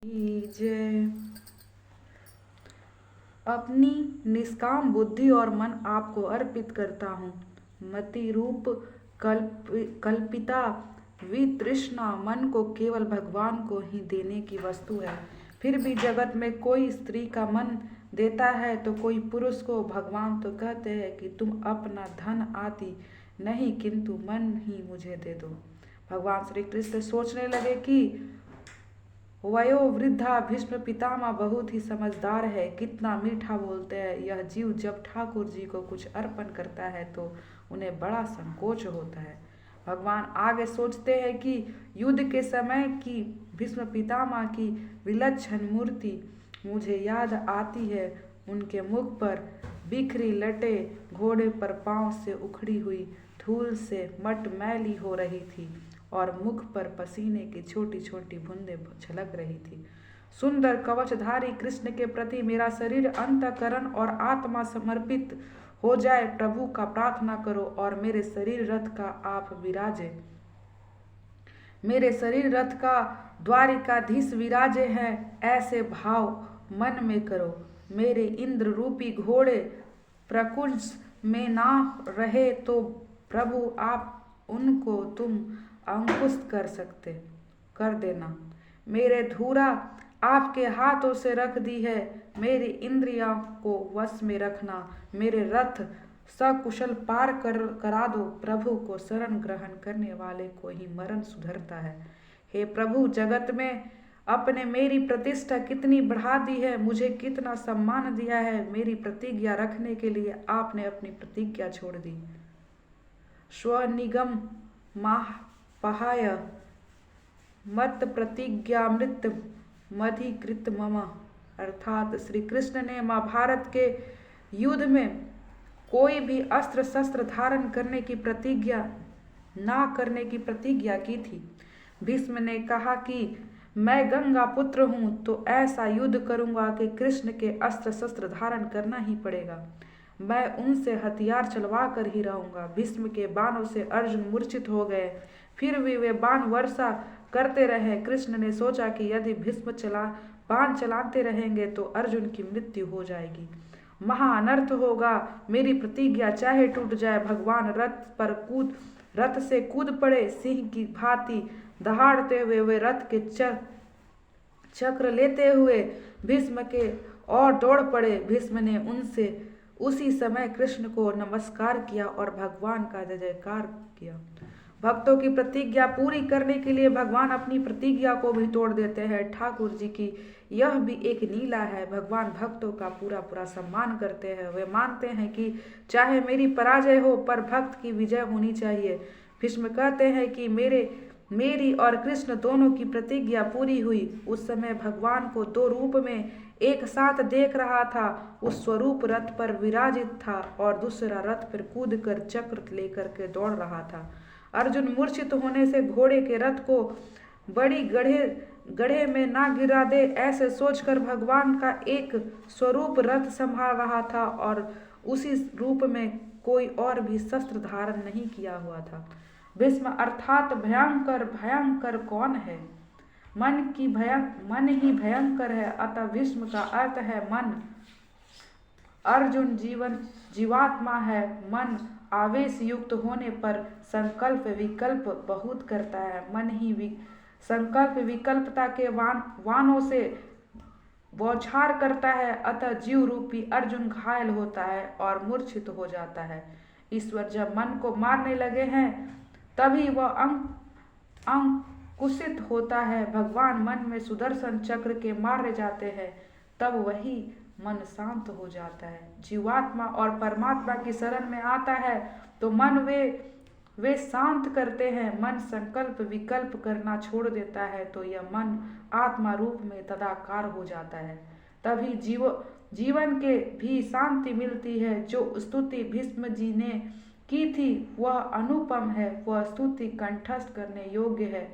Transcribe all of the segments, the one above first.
जय। अपनी निष्काम बुद्धि और मन आपको अर्पित करता हूँ। मति रूप कल्पिता वितृष्णा मन को केवल भगवान को ही देने की वस्तु है। फिर भी जगत में कोई स्त्री का मन देता है तो कोई पुरुष को। भगवान तो कहते हैं कि तुम अपना धन आदि नहीं किंतु मन ही मुझे दे दो। भगवान श्री कृष्ण सोचने लगे कि वयोवृद्धा भीष्म पितामह बहुत ही समझदार है, कितना मीठा बोलते हैं। यह जीव जब ठाकुर जी को कुछ अर्पण करता है तो उन्हें बड़ा संकोच होता है। भगवान आगे सोचते हैं कि युद्ध के समय की भीष्म पितामह की विलक्षण मूर्ति मुझे याद आती है। उनके मुख पर बिखरी लटें घोड़े पर पांव से उखड़ी हुई धूल से मटमैली हो रही थी और मुख पर पसीने की छोटी छोटी बूंदें झलक रही थी। सुंदर कवचधारी कृष्ण के प्रति मेरा शरीर, अंतःकरण और आत्मा समर्पित हो जाए। प्रभु का प्रार्थना करो और मेरे शरीर रथ का आप विराजे। मेरे शरीर रथ का द्वारिकाधीश विराजे हैं, ऐसे भाव मन में करो। मेरे इंद्र रूपी घोड़े प्रकुंज में ना रहे तो प्रभु आप उनको तुम अंकुश कर देना। मेरे धुरा आपके हाथों से रख दी है, मेरी इंद्रियों को वश में रखना। मेरे रथ सकुशल पार करा दो। प्रभु को शरण ग्रहण करने वाले को ही मरण सुधरता है। हे प्रभु, जगत में अपने मेरी प्रतिष्ठा कितनी बढ़ा दी है, मुझे कितना सम्मान दिया है। मेरी प्रतिज्ञा रखने के लिए आपने अपनी प्रतिज्ञा छोड़ दी। स्वनिगम पहाय मत प्रतिज्ञामृत मधिकृत मम। अर्थात श्री कृष्ण ने महाभारत के युद्ध में कोई भी अस्त्र शस्त्र धारण करने की प्रतिज्ञा ना करने की प्रतिज्ञा की थी। भीष्म ने कहा कि मैं गंगा पुत्र हूँ तो ऐसा युद्ध करूँगा कि कृष्ण के अस्त्र शस्त्र धारण करना ही पड़ेगा। मैं उनसे हथियार चलवा कर ही रहूँगा। भीष्म के बाणों से अर्जुन मूर्छित हो गए, फिर भी वे बाण वर्षा करते रहे। कृष्ण ने सोचा कि यदि भीष्म बाण चलाते रहेंगे तो अर्जुन की मृत्यु हो जाएगी, महाअनर्थ होगा। मेरी प्रतिज्ञा चाहे टूट जाए। भगवान रथ से कूद पड़े। सिंह की भांति दहाड़ते हुए वे रथ के चक्र लेते हुए भीष्म के और दौड़ पड़े। भीष्म ने उसी समय कृष्ण को नमस्कार किया और भगवान का जय जयकार किया। भक्तों की प्रतिज्ञा पूरी करने के लिए भगवान अपनी प्रतिज्ञा को भी तोड़ देते हैं। ठाकुर जी की यह भी एक लीला है। भगवान भक्तों का पूरा सम्मान करते हैं। वे मानते हैं कि चाहे मेरी पराजय हो पर भक्त की विजय होनी चाहिए। भीष्म कहते हैं कि मेरी और कृष्ण दोनों की प्रतिज्ञा पूरी हुई। उस समय भगवान को दो रूप में एक साथ देख रहा था। उस स्वरूप रथ पर विराजित था और दूसरा रथ पर कूद कर चक्र लेकर के दौड़ रहा था। अर्जुन मूर्छित होने से घोड़े के रथ को बड़ी गड्ढे में ना गिरा दे, ऐसे सोचकर भगवान का एक स्वरूप रथ संभाल रहा था और उसी रूप में कोई और भी शस्त्र धारण नहीं किया हुआ था। भीष्म अर्थात भयंकर कौन है? मन ही भयंकर है, अतः भीष्म का अर्थ है मन। अर्जुन जीवात्मा है। मन आवेश युक्त होने पर संकल्प विकल्प बहुत करता है। मन ही संकल्प विकल्पता के वानों से बौछार करता है। अतः जीव रूपी अर्जुन घायल होता है और मूर्छित हो जाता है। ईश्वर जब मन को मारने लगे हैं तभी वह अंकुशित होता है। भगवान मन में सुदर्शन चक्र के मारे जाते हैं, तब वही मन शांत हो जाता है। जीवात्मा और परमात्मा की शरण में आता है तो मन वे शांत करते हैं। मन संकल्प विकल्प करना छोड़ देता है तो यह मन आत्मा रूप में तदाकार हो जाता है। तभी जीवन के भी शांति मिलती है। जो स्तुति भीष्म जी ने की थी वह अनुपम है। वह स्तुति कंठस्थ करने योग्य है।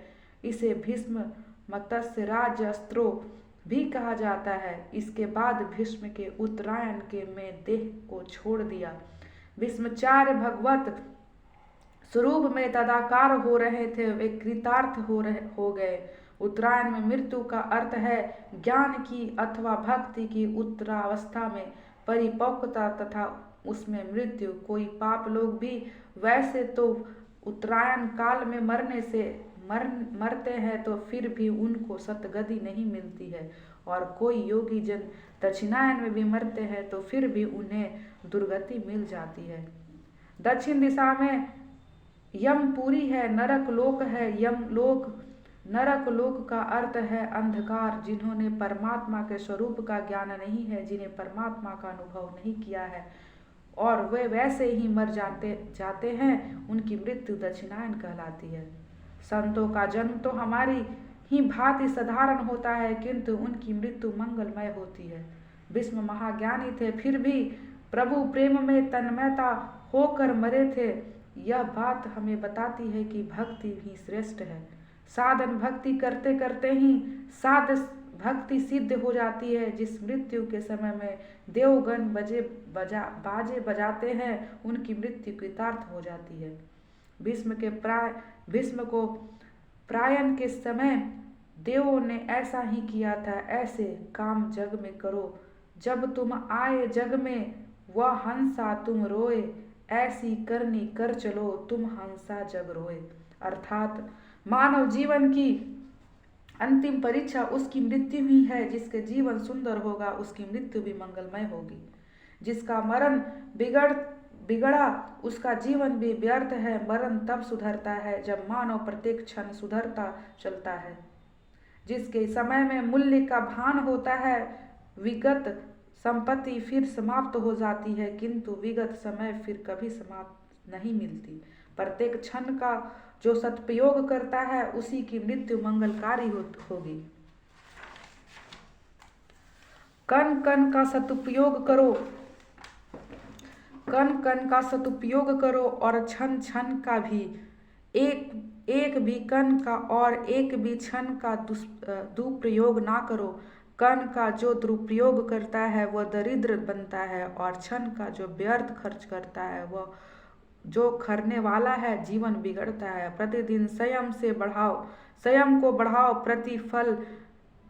इसे भीष्म मत्स्य राज अस्त्रो भी कहा जाता है। इसके बाद भीष्म के उत्तरायण के में देह को छोड़ दिया। भीष्माचार्य भगवत स्वरूप में तदाकार हो रहे थे। वे कृतार्थ हो गए। उत्तरायण में मृत्यु का अर्थ है ज्ञान की अथवा भक्ति की उत्तरावस्था में परिपक्वता तथा उसमें मृत्यु। कोई पाप लोग भी वैसे तो उत्तरायण काल में मरते हैं तो फिर भी उनको सतगति नहीं मिलती है, और कोई योगी जन दक्षिणायन में भी मरते हैं तो फिर भी उन्हें दुर्गति मिल जाती है। दक्षिण दिशा में यमपुरी है, नरक लोक है। यमलोक नरक लोक का अर्थ है अंधकार। जिन्होंने परमात्मा के स्वरूप का ज्ञान नहीं है, जिन्हें परमात्मा का अनुभव नहीं किया है और वे वैसे ही मर जाते हैं, उनकी मृत्यु दक्षिणायन कहलाती है। संतों का जन्म तो हमारी ही भांति साधारण होता है, किंतु उनकी मृत्यु मंगलमय होती है। भीष्म महाज्ञानी थे, फिर भी प्रभु प्रेम में तन्मयता होकर मरे थे। यह बात हमें बताती है कि भक्ति ही श्रेष्ठ है। साधन भक्ति करते करते ही साध भक्ति सिद्ध हो जाती है। जिस मृत्यु के समय में देवगण बाजे बजाते हैं, उनकी मृत्यु कृतार्थ हो जाती है। भीष्म को प्रायण के समय देवों ने ऐसा ही किया था। ऐसे काम जग में करो, जब तुम आए जग में वह हंसा तुम रोए, ऐसी करनी कर चलो तुम हंसा जग रोए। अर्थात मानव जीवन की अंतिम परीक्षा उसकी मृत्यु ही है। जिसके जीवन सुंदर होगा उसकी मृत्यु भी मंगलमय होगी। जिसका मरण बिगड़ा उसका जीवन भी व्यर्थ है। मरण तब सुधरता है जब मानव प्रत्येक क्षण सुधरता चलता है। जिसके समय में मूल्य का भान होता है, विगत संपत्ति फिर समाप्त हो जाती है, किंतु विगत समय फिर कभी समाप्त नहीं मिलती। प्रत्येक क्षण का जो सदुपयोग करता है उसी की मृत्यु मंगलकारी होगी। कण कण का सदुपयोग करो, कण कण का सदुपयोग करो और क्षण क्षण का भी। एक भी कण का और एक भी क्षण का दुरुपयोग ना करो। कण का जो दुरुपयोग करता है वह दरिद्र बनता है, और क्षण का जो व्यर्थ खर्च करता है वह जो खरने वाला है जीवन बिगड़ता है। प्रतिदिन स्वयं को बढ़ाओ। प्रतिफल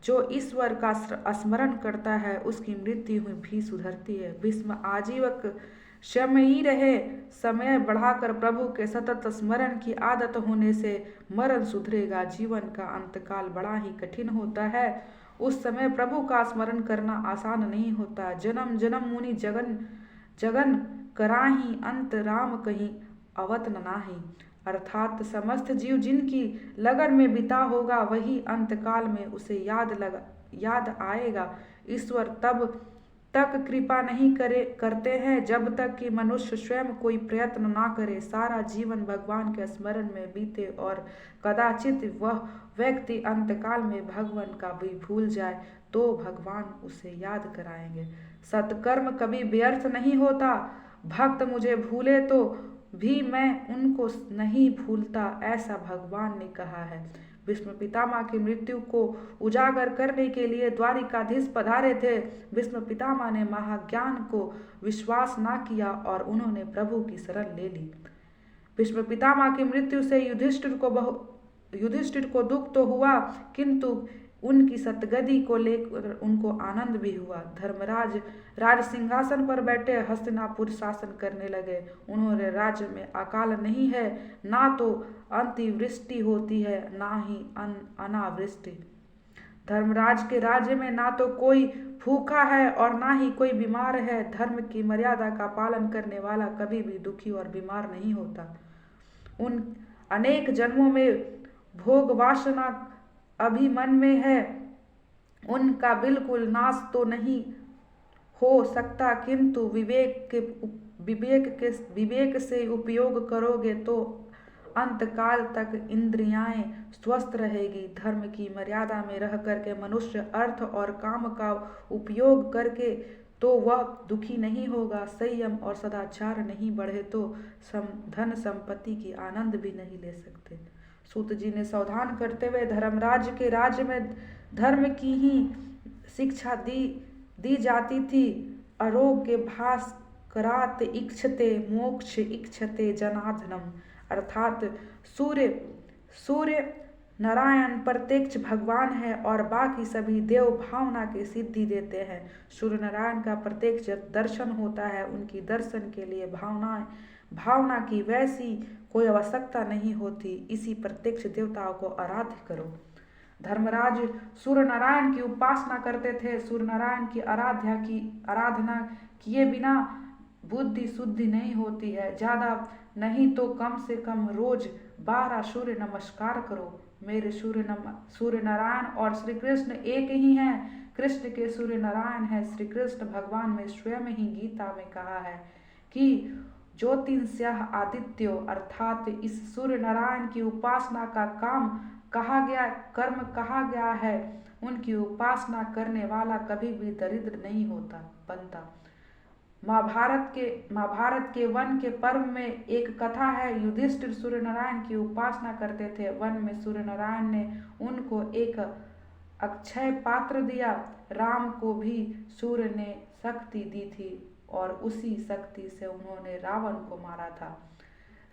जो ईश्वर का स्मरण करता है उसकी मृत्यु भी सुधरती है। भीष्म आजीवक क्षमयी रहे। समय बढ़ाकर प्रभु के सतत स्मरण की आदत होने से मरण सुधरेगा। जीवन का अंतकाल बड़ा ही कठिन होता है। उस समय प्रभु का स्मरण करना आसान नहीं होता। जन्म जन्म मुनि जगन कराही, अंत राम कहीं अवत नाही। अर्थात समस्त जीव जिनकी लगन में बिता होगा वही अंतकाल में उसे याद आएगा। ईश्वर तब तक कृपा नहीं करते हैं जब तक कि मनुष्य स्वयं कोई प्रयत्न ना करे। सारा जीवन भगवान के स्मरण में बीते और कदाचित वह व्यक्ति अंतकाल में भगवान का भी भूल जाए तो भगवान उसे याद कराएंगे। सत्कर्म कभी व्यर्थ नहीं होता। भक्त मुझे भूले तो भी मैं उनको नहीं भूलता, ऐसा भगवान ने कहा है। भीष्म पितामह की मृत्यु को उजागर करने के लिए द्वारिकाधीश पधारे थे। भीष्म पितामह ने महाज्ञान को विश्वास न किया और उन्होंने प्रभु की शरण ले ली। भीष्म पितामह की मृत्यु से युधिष्ठिर को दुख तो हुआ, किंतु उनकी सतगति को लेकर उनको आनंद भी हुआ। धर्मराज राज सिंहासन पर बैठे हस्तिनापुर शासन करने लगे। उन्होंने राज्य में अकाल नहीं है, ना तो अतिवृष्टि होती है ना ही अनावृष्टि। धर्मराज के राज्य में ना तो कोई भूखा है और ना ही कोई बीमार है। धर्म की मर्यादा का पालन करने वाला कभी भी दुखी और बीमार नहीं होता। उन अनेक जन्मों में भोग वासना अभी मन में है, उनका बिल्कुल नाश तो नहीं हो सकता, किंतु विवेक से उपयोग करोगे तो अंतकाल तक इंद्रियाएं स्वस्थ रहेगी। धर्म की मर्यादा में रह करके मनुष्य अर्थ और काम का उपयोग करके तो वह दुखी नहीं होगा। संयम और सदाचार नहीं बढ़े तो धन संपत्ति की आनंद भी नहीं ले सकते। सूत जी ने सावधान करते हुए धर्मराज के राज्य में धर्म की ही शिक्षा दी जाती थी। आरोग्य भास्करात इक्षते मोक्ष इक्षते जनार्दनम। अर्थात सूर्य नारायण प्रत्यक्ष भगवान है और बाकी सभी देव भावना की सिद्धि देते हैं। सूर्य नारायण का प्रत्यक्ष दर्शन होता है, उनकी दर्शन के लिए भावना की वैसी कोई आवश्यकता नहीं होती। इसी प्रत्यक्ष देवताओं को आराध्य करो। धर्मराज सूर्य नारायण की उपासना करते थे। सूर्य नारायण की आराधना किए बिना बुद्धि शुद्धि नहीं होती है। ज़्यादा नहीं तो कम से कम रोज 12 सूर्य नमस्कार करो। मेरे सूर्य नारायण और श्री कृष्ण एक ही हैं। कृष्ण के सूर्य नारायण है। श्री कृष्ण भगवान में स्वयं ही गीता में कहा है कि ज्योतिषः आदित्यो, अर्थात इस सूर्य नारायण की उपासना का कर्म कहा गया है। उनकी उपासना करने वाला कभी भी दरिद्र नहीं बनता। महाभारत के वन के पर्व में एक कथा है। युधिष्ठिर सूर्य नारायण की उपासना करते थे। वन में सूर्य नारायण ने उनको एक अक्षय पात्र दिया। राम को भी सूर्य ने शक्ति दी थी और उसी शक्ति से उन्होंने रावण को मारा था।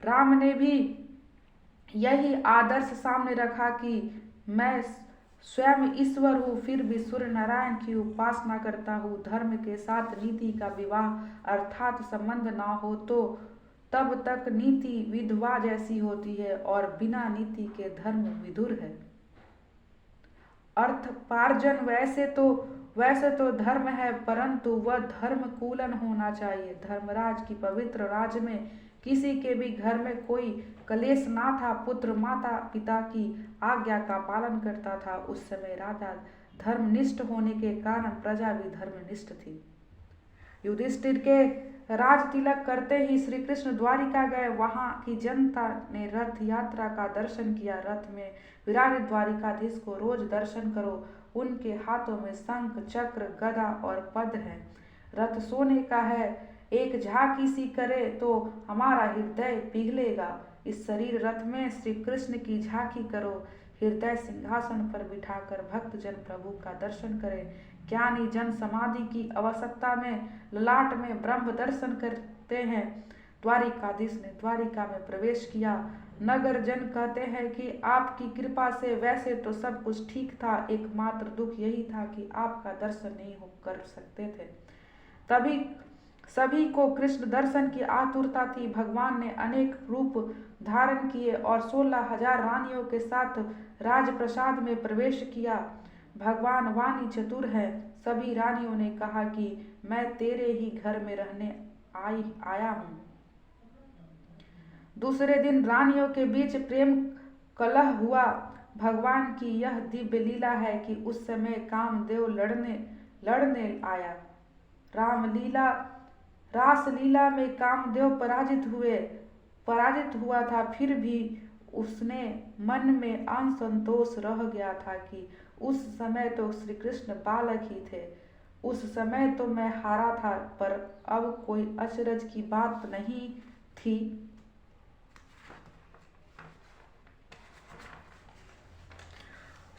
राम ने भी यही आदर्श सामने रखा कि मैं स्वयं ईश्वर हूँ, फिर भी सूर्य नारायण की उपासना करता हूँ। धर्म के साथ नीति का विवाह अर्थात संबंध ना हो तो तब तक नीति विधवा जैसी होती है और बिना नीति के धर्म विधुर है। अर्थपार्जन वैसे तो धर्म है, परंतु वह धर्म कूलन होना चाहिए। धर्मराज की पवित्र राज्य में किसी के भी घर में कोई कलेश ना था। पुत्र माता पिता की आज्ञा का पालन करता था। उस समय राजा धर्मनिष्ठ होने के कारण प्रजा भी धर्मनिष्ठ थी। युधिष्ठिर के राज तिलक करते ही श्री कृष्ण द्वारिका गए। वहां की जनता ने रथ यात्रा का दर्शन किया। रथ में विराजित द्वारिकाधीश को रोज दर्शन करो। उनके हाथों में शंख चक्र गदा और पद है। रथ सोने का है, एक झांकी सी करे तो हमारा हृदय पिघलेगा। इस शरीर रथ में श्री कृष्ण की झांकी करो। हृदय सिंहासन पर बिठाकर भक्तजन प्रभु का दर्शन करें। ज्ञानी जन समाधि की अवस्था में ललाट में ब्रह्म दर्शन करते हैं। द्वारिकाधीश ने द्वारिका में प्रवेश किया। नगर जन कहते हैं कि आपकी कृपा से वैसे तो सब कुछ ठीक था, एकमात्र दुख यही था कि आपका दर्शन नहीं कर सकते थे। तभी सभी को कृष्ण दर्शन की आतुरता थी। भगवान ने अनेक रूप धारण किए और 16,000 रानियों के साथ राजप्रसाद में प्रवेश किया। भगवान वाणी चतुर है। सभी रानियों ने कहा कि मैं तेरे ही घर में रहने आया हूँ। दूसरे दिन रानियों के बीच प्रेम कलह हुआ। भगवान की यह दिव्य लीला है कि उस समय कामदेव लड़ने आया। रासलीला में कामदेव पराजित हुआ था, फिर भी उसने मन में असंतोष रह गया था कि उस समय तो श्री कृष्ण बालक ही थे। उस समय तो मैं हारा था, पर अब कोई अचरज की बात नहीं थी।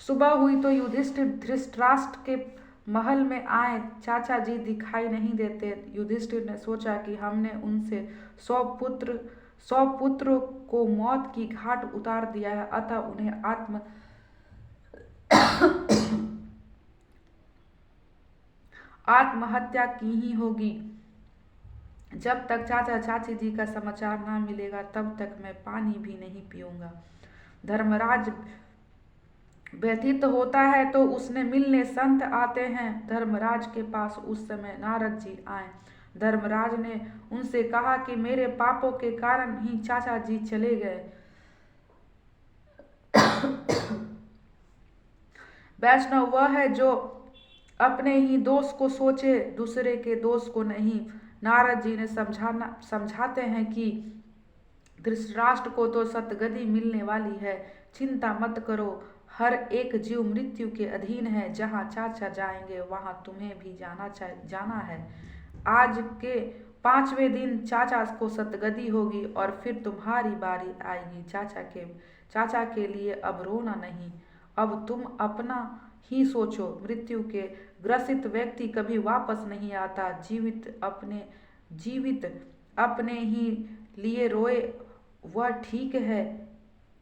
सुबह हुई तो युधिष्ठिर धृतराष्ट्र के महल में आए। चाचा जी दिखाई नहीं देते। युधिष्ठिर ने सोचा कि हमने उनसे 100 पुत्रों को मौत की घाट उतार दिया है, अतः उन्हें आत्महत्या की ही होगी। जब तक चाचा चाची जी का समाचार ना मिलेगा तब तक मैं पानी भी नहीं पीऊंगा। धर्मराज व्यथित होता है तो उसने मिलने संत आते हैं। धर्मराज के पास उस समय नारद जी आए। धर्मराज ने उनसे कहा कि मेरे पापों के कारण ही चाचा जी चले गए। वैष्णव वह है जो अपने ही दोष को सोचे, दूसरे के दोष को नहीं। नारद जी ने समझाते हैं कि धृतराष्ट्र को तो सतगति मिलने वाली है, चिंता मत करो। हर एक जीव मृत्यु के अधीन है। जहाँ चाचा जाएंगे वहाँ तुम्हें भी जाना है। आज के 5वें दिन चाचा को सतगति होगी और फिर तुम्हारी बारी आएगी। चाचा के लिए अब रोना नहीं, अब तुम अपना ही सोचो। मृत्यु के ग्रसित व्यक्ति कभी वापस नहीं आता। जीवित अपने ही लिए रोए वह ठीक है,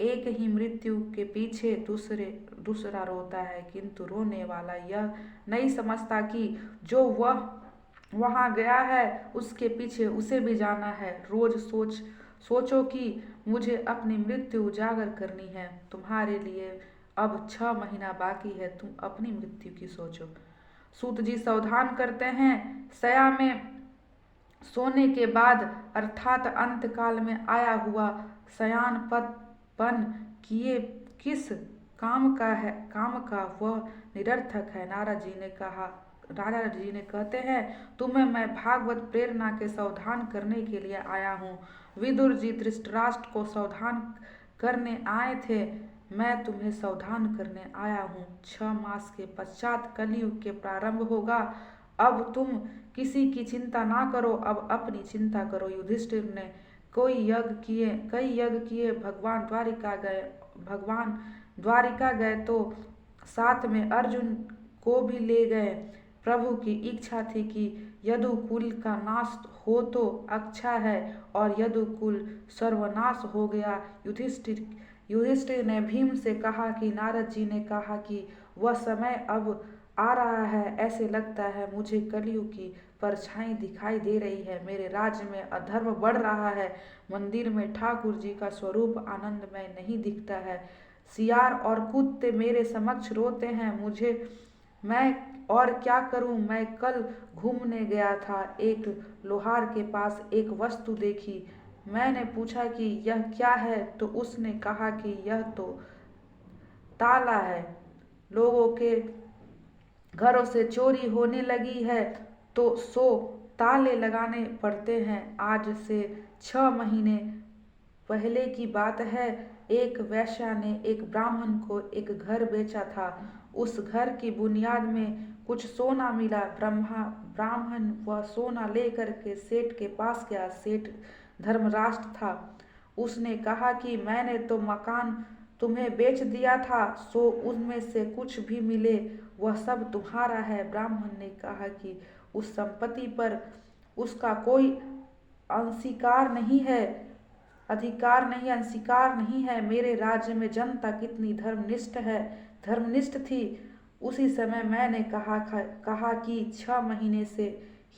एक ही मृत्यु के पीछे दूसरा रोता है, किंतु रोने वाला यह नहीं समझता कि जो वह वहां गया है उसके पीछे उसे भी जाना है। रोज सोचो कि मुझे अपनी मृत्यु उजागर करनी है। तुम्हारे लिए अब 6 महीना बाकी है, तुम अपनी मृत्यु की सोचो। सूत जी सावधान करते हैं, सया में सोने के बाद अर्थात अंतकाल में आया हुआ शयनपन किए किस काम का वह निरर्थक है। नारद जी ने कहते हैं, तुम्हें मैं भागवत प्रेरणा के सावधान करने के लिए आया हूँ। विदुर जी धृतराष्ट्र को सावधान करने आए थे, मैं तुम्हें सावधान करने आया हूँ। 6 मास के पश्चात कलयुग के प्रारंभ होगा। अब तुम किसी की चिंता ना करो, अब अपनी चिंता करो। युधिष्ठिर ने कई यज्ञ किए। भगवान द्वारिका गए तो साथ में अर्जुन को भी ले गए। प्रभु की इच्छा थी कि यदुकुल का नाश हो तो अच्छा है, और यदुकुल सर्वनाश हो गया। युधिष्ठिर ने भीम से कहा कि नारद जी ने कहा कि वह समय अब आ रहा है, ऐसे लगता है मुझे कलयुग की परछाई दिखाई दे रही है। मेरे राज्य में अधर्म बढ़ रहा है, मंदिर में ठाकुर जी का स्वरूप आनंदमय नहीं दिखता है। सियार और कुत्ते मेरे समक्ष रोते हैं, मैं और क्या करूं। मैं कल घूमने गया था, एक लोहार के पास एक वस्तु देखी। मैंने पूछा कि यह क्या है, तो उसने कहा कि यह तो ताला है। लोगों के घरों से चोरी होने लगी है तो 100 ताले लगाने पड़ते हैं। आज से 6 महीने पहले की बात है, एक वेश्या ने एक ब्राह्मण को एक घर बेचा था। उस घर की बुनियाद में कुछ सोना मिला। ब्राह्मण वह सोना लेकर के सेठ के पास गया। सेठ धर्मराष्ट्र था। उसने कहा कि मैंने तो मकान तुम्हें बेच दिया था, सो उसमें से कुछ भी मिले वह सब तुम्हारा है। ब्राह्मण ने कहा कि उस संपत्ति पर उसका कोई अंगीकार नहीं है, अंगीकार नहीं है। मेरे राज्य में जनता कितनी धर्मनिष्ठ थी। उसी समय मैंने कहा कि 6 महीने से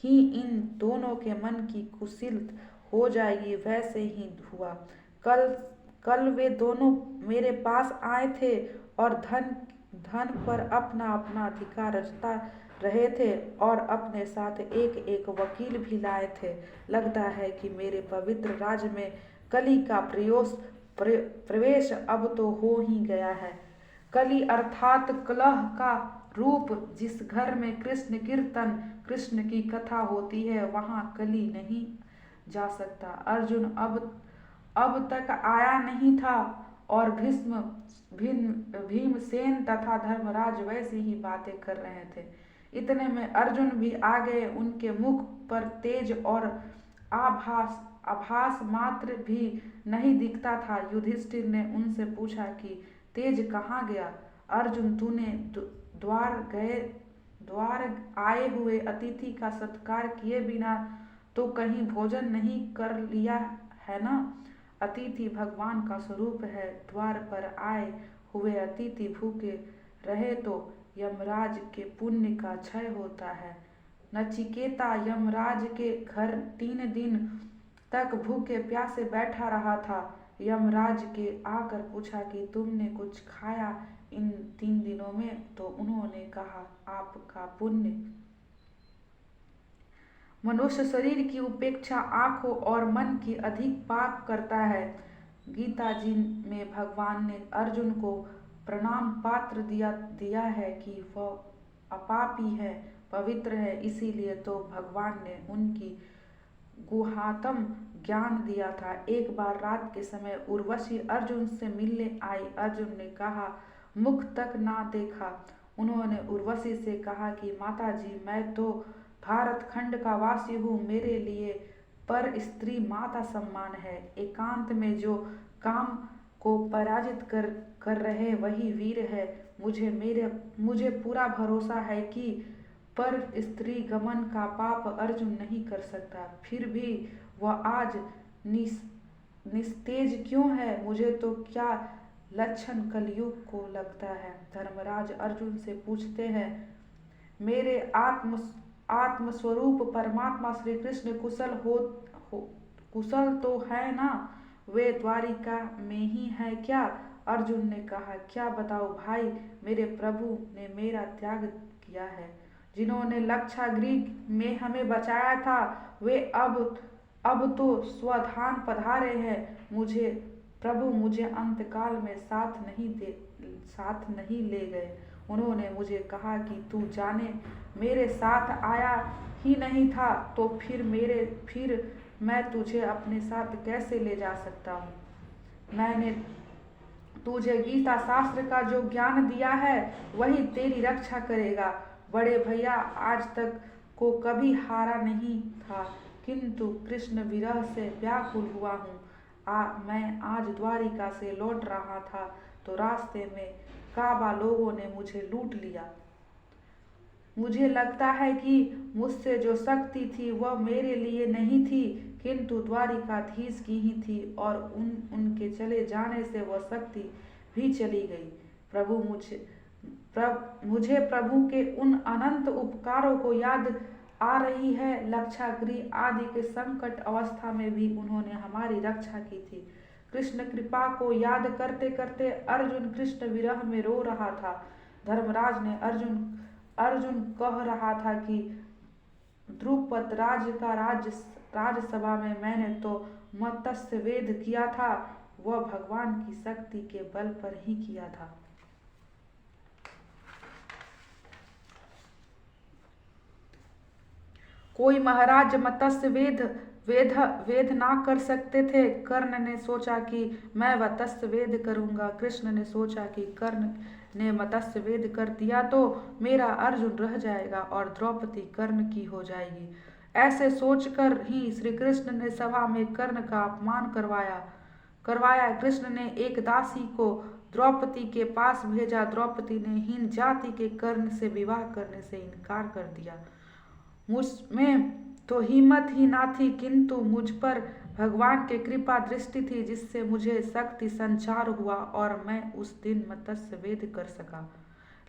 ही इन दोनों के मन की कुशील हो जाएगी। वैसे ही हुआ। कल वे दोनों मेरे पास आए थे और धन पर अपना अपना अधिकार रचता रहे थे, और अपने साथ एक वकील भी लाए थे। लगता है कि मेरे पवित्र राज्य में कली का प्रवेश अब तो हो ही गया है। कली अर्थात कलह का रूप। जिस घर में कृष्ण कीर्तन, कृष्ण की कथा होती है, वहां कली नहीं जा सकता। अर्जुन अब तक आया नहीं था, और भीमसेन तथा धर्मराज वैसी ही बातें कर रहे थे। इतने में अर्जुन भी आ गए। उनके मुख पर तेज और आभास मात्र भी नहीं दिखता था। युधिष्ठिर ने उनसे पूछा कि तेज कहाँ गया। अर्जुन, तूने द्वार आए हुए अतिथि का सत्कार किए बिना तो कहीं भोजन नहीं कर लिया है ना। अतिथि भगवान का स्वरूप है। द्वार पर आए हुए अतिथि भूखे रहे तो यमराज के पुण्य का क्षय होता है। नचिकेता यमराज के घर 3 दिन तक भूखे प्यासे बैठा रहा था। यमराज के आकर पूछा कि तुमने कुछ खाया इन 3 दिनों में, तो उन्होंने कहा आपका पुण्य मनुष्य शरीर की उपेक्षा आंखों और मन की अधिक पाप करता है। गीता जी में भगवान ने अर्जुन को प्रणाम पात्र दिया है कि वह अपापी है, पवित्र है। इसीलिए तो भगवान ने उनकी गुहातम ज्ञान दिया था। एक बार रात के समय उर्वशी अर्जुन से मिलने आई। अर्जुन ने कहा मुख तक ना देखा। उन्होंने उर्वशी से कहा कि माता जी, मैं तो भारत खंड का वासी हूँ, मेरे लिए पर स्त्री माता सम्मान है। एकांत में जो काम को पराजित कर रहे वही वीर है। मुझे पूरा भरोसा है कि पर स्त्री गमन का पाप अर्जुन नहीं कर सकता। फिर भी वह आज निस्तेज क्यों है? मुझे तो क्या लक्षण कलयुग को लगता है। धर्मराज अर्जुन से पूछते हैं, मेरे आत्मस्वरूप परमात्मा श्री कृष्ण कुशल तो है ना? वे द्वारिका में ही है क्या? अर्जुन ने कहा, क्या बताओ भाई, मेरे प्रभु ने मेरा त्याग किया है। जिन्होंने लक्षागृह में हमें बचाया था वे अब तो स्वधाम पधारे हैं। मुझे अंतकाल में साथ नहीं ले गए। उन्होंने मुझे कहा कि तू जाने मेरे साथ आया ही नहीं था तो फिर मैं तुझे अपने साथ कैसे ले जा सकता हूँ। मैंने तुझे गीता शास्त्र का जो ज्ञान दिया है वही तेरी रक्षा करेगा। बड़े भैया आज तक को कभी हारा नहीं था, किंतु कृष्ण विरह से व्याकुल हुआ हूँ। मैं आज द्वारिका से लौट रहा था तो रास्ते में काबा लोगों ने मुझे लूट लिया। मुझे लगता है कि मुझसे जो शक्ति थी वह मेरे लिए नहीं थी, किंतु द्वारिकाधीश की ही थी और उनके चले जाने से वह शक्ति भी चली गई। मुझे प्रभु के उन अनंत उपकारों को याद आ रही है। लक्षागृह आदि के संकट अवस्था में भी उन्होंने हमारी रक्षा की थी। कृष्ण कृपा को याद करते करते अर्जुन कृष्ण विरह में रो रहा था। धर्मराज ने अर्जुन कह रहा था कि द्रुपद राज का राजसभा में मैंने तो मत्स्य वेद किया था, वह भगवान की शक्ति के बल पर ही किया था। कोई महाराज मत्स्य वेद ना कर सकते थे। कर्ण ने सोचा कि मैं मत्स्य वेद करूंगा। कृष्ण ने सोचा कि कर्ण ने मत्स्य वेद कर दिया तो मेरा अर्जुन रह जाएगा और द्रौपदी कर्ण की हो जाएगी। ऐसे सोचकर ही श्री कृष्ण ने सभा में कर्ण का अपमान करवाया। कृष्ण ने एक दासी को द्रौपदी के पास भेजा। द्रौपदी ने हीन जाति के कर्ण से विवाह करने से इनकार कर दिया। मुझमें तो हिम्मत ही ना थी, किंतु मुझ पर भगवान की कृपा दृष्टि थी जिससे मुझे शक्ति संचार हुआ और मैं उस दिन मत्स्य वेद कर सका।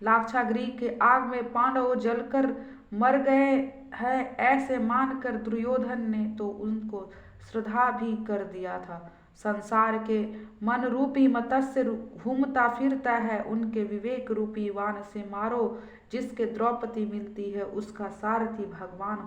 लाक्षागृह के आग में पांडव जलकर मर गए हैं ऐसे मानकर दुर्योधन ने तो उनको श्रद्धा भी कर दिया था। संसार के मन रूपी मत्स्य घूमता फिरता है, उनके विवेक रूपी वाण से मारो। जिसके द्रौपदी मिलती है उसका सारथी भगवान